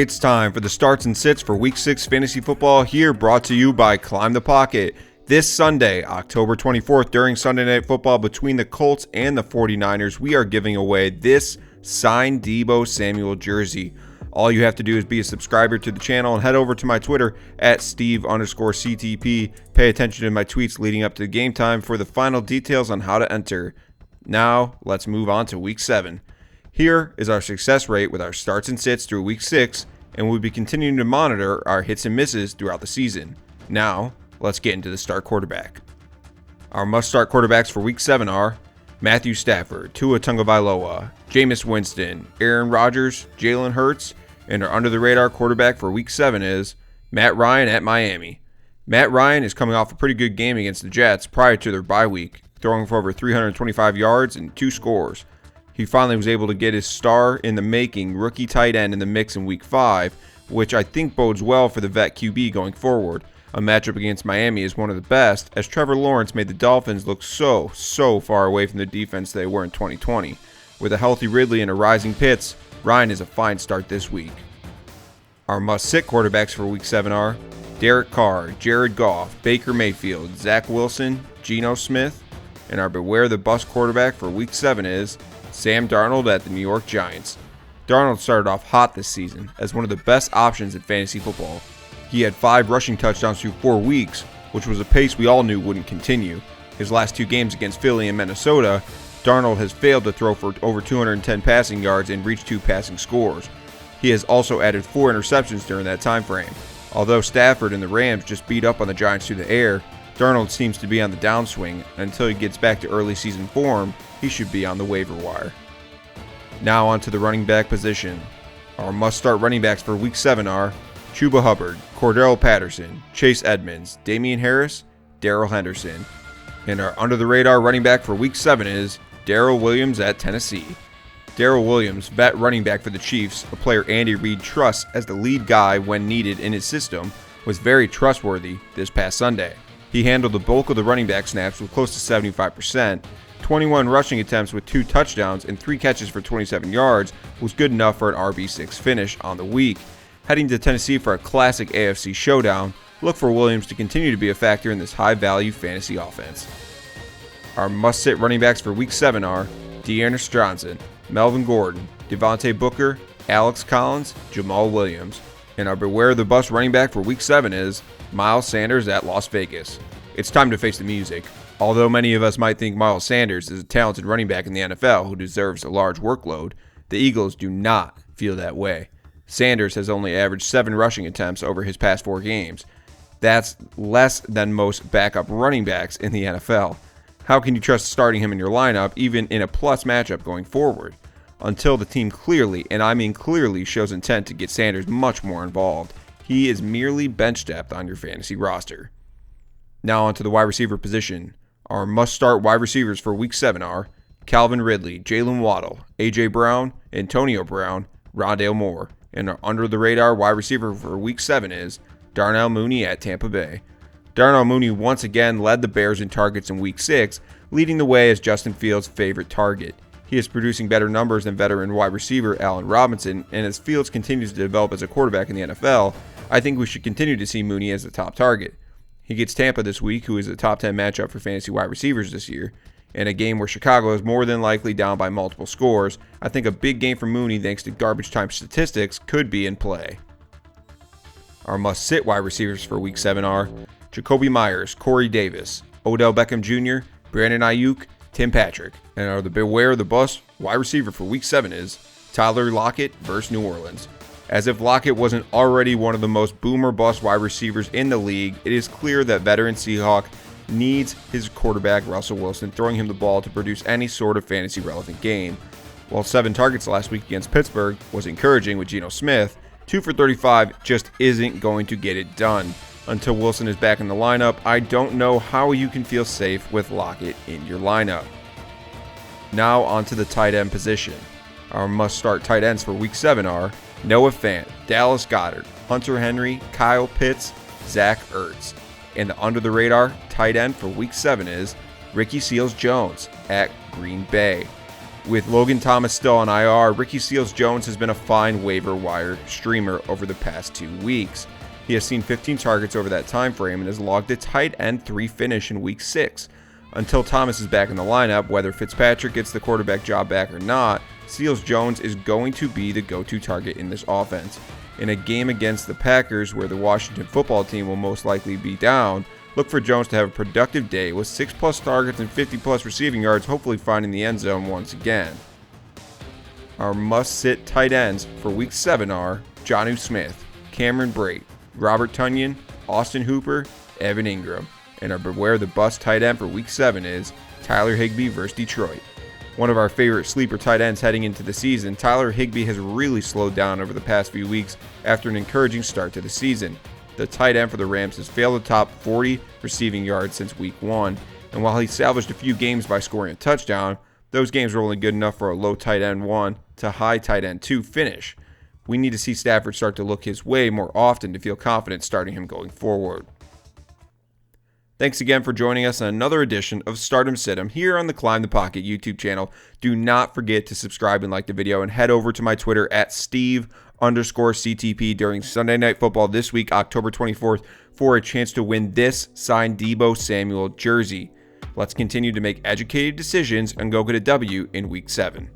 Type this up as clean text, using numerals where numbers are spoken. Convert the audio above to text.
It's time for the starts and sits for Week 6 Fantasy Football here, brought to you by Climb the Pocket. This Sunday, October 24th, during Sunday Night Football between the Colts and the 49ers, we are giving away this signed Deebo Samuel jersey. All you have to do is be a subscriber to the channel and head over to my Twitter at Steve_CTP. Pay attention to my tweets leading up to game time for the final details on how to enter. Now, let's move on to Week 7. Here is our success rate with our starts and sits through Week 6, and we'll be continuing to monitor our hits and misses throughout the season. Now, let's get into the start quarterback. Our must-start quarterbacks for Week 7 are Matthew Stafford, Tua Tagovailoa, Jameis Winston, Aaron Rodgers, Jalen Hurts, and our under-the-radar quarterback for Week 7 is Matt Ryan at Miami. Matt Ryan is coming off a pretty good game against the Jets prior to their bye week, throwing for over 325 yards and 2 scores. He finally was able to get his star-in-the-making rookie tight end in the mix in Week 5, which I think bodes well for the vet QB going forward. A matchup against Miami is one of the best, as Trevor Lawrence made the Dolphins look so far away from the defense they were in 2020. With a healthy Ridley and a rising Pitts, Ryan is a fine start this week. Our must-sit quarterbacks for Week 7 are Derek Carr, Jared Goff, Baker Mayfield, Zach Wilson, Geno Smith, and our beware the bust quarterback for Week 7 is Sam Darnold at the New York Giants. Darnold started off hot this season as one of the best options in fantasy football. He had 5 rushing touchdowns through 4 weeks, which was a pace we all knew wouldn't continue. His last 2 games against Philly and Minnesota, Darnold has failed to throw for over 210 passing yards and reach 2 passing scores. He has also added 4 interceptions during that time frame. Although Stafford and the Rams just beat up on the Giants through the air, Darnold seems to be on the downswing, and until he gets back to early season form, he should be on the waiver wire. Now on to the running back position. Our must-start running backs for Week 7 are Chuba Hubbard, Cordell Patterson, Chase Edmonds, Damian Harris, Darrell Henderson. And our under-the-radar running back for Week 7 is Darrell Williams at Tennessee. Darrell Williams, vet running back for the Chiefs, a player Andy Reid trusts as the lead guy when needed in his system, was very trustworthy this past Sunday. He handled the bulk of the running back snaps with close to 75%. 21 rushing attempts with 2 touchdowns and 3 catches for 27 yards was good enough for an RB6 finish on the week. Heading to Tennessee for a classic AFC showdown, look for Williams to continue to be a factor in this high-value fantasy offense. Our must-sit running backs for Week 7 are Dearness Johnson, Melvin Gordon, Devontae Booker, Alex Collins, Jamal Williams. And our beware the bust running back for Week 7 is Miles Sanders at Las Vegas. It's time to face the music. Although many of us might think Miles Sanders is a talented running back in the NFL who deserves a large workload, the Eagles do not feel that way. Sanders has only averaged 7 rushing attempts over his past 4 games. That's less than most backup running backs in the NFL. How can you trust starting him in your lineup, even in a plus matchup going forward? Until the team clearly, and I mean clearly, shows intent to get Sanders much more involved. He is merely bench depth on your fantasy roster. Now onto the wide receiver position. Our must-start wide receivers for Week 7 are Calvin Ridley, Jalen Waddle, A.J. Brown, Antonio Brown, Rondale Moore. And our under-the-radar wide receiver for Week 7 is Darnell Mooney at Tampa Bay. Darnell Mooney once again led the Bears in targets in Week 6, leading the way as Justin Fields' favorite target. He is producing better numbers than veteran wide receiver Allen Robinson, and as Fields continues to develop as a quarterback in the NFL, I think we should continue to see Mooney as the top target. He gets Tampa this week, who is a top 10 matchup for fantasy wide receivers this year. In a game where Chicago is more than likely down by multiple scores, I think a big game for Mooney thanks to garbage time statistics could be in play. Our must-sit wide receivers for Week 7 are Jacoby Myers, Corey Davis, Odell Beckham Jr., Brandon Ayuk, Tim Patrick. And our the beware the bust wide receiver for Week 7 is Tyler Lockett versus New Orleans. As if Lockett wasn't already one of the most boomer bust wide receivers in the league, it is clear that veteran Seahawk needs his quarterback Russell Wilson throwing him the ball to produce any sort of fantasy relevant game. While 7 targets last week against Pittsburgh was encouraging with Geno Smith, 2 for 35 just isn't going to get it done. Until Wilson is back in the lineup, I don't know how you can feel safe with Lockett in your lineup. Now onto the tight end position. Our must-start tight ends for Week 7 are Noah Fant, Dallas Goedert, Hunter Henry, Kyle Pitts, Zach Ertz. And the under-the-radar tight end for Week 7 is Ricky Seals-Jones at Green Bay. With Logan Thomas still on IR, Ricky Seals-Jones has been a fine waiver wire streamer over the past 2 weeks. He has seen 15 targets over that time frame and has logged a tight end 3 finish in week 6. Until Thomas is back in the lineup, whether Fitzpatrick gets the quarterback job back or not, Seals-Jones is going to be the go-to target in this offense. In a game against the Packers, where the Washington football team will most likely be down, look for Jones to have a productive day with 6+ targets and 50+ receiving yards, hopefully finding the end zone once again. Our must-sit tight ends for Week 7 are Jonnu Smith, Cameron Brate, Robert Tonyan, Austin Hooper, Evan Ingram. And our beware the bust tight end for Week 7 is Tyler HIGBEE versus Detroit. One of our favorite sleeper tight ends heading into the season, Tyler HIGBEE has really slowed down over the past few weeks after an encouraging start to the season. The tight end for the Rams has failed to top 40 receiving yards since Week 1, and while he salvaged a few games by scoring a touchdown, those games were only good enough for a low tight end 1 to high tight end 2 finish. We need to see Stafford start to look his way more often to feel confident starting him going forward. Thanks again for joining us on another edition of Stardom Situm here on the Climb the Pocket YouTube channel. Do not forget to subscribe and like the video, and head over to my Twitter at Steve_CTP during Sunday Night Football this week, October 24th, for a chance to win this signed Deebo Samuel jersey. Let's continue to make educated decisions and go get a W in Week 7.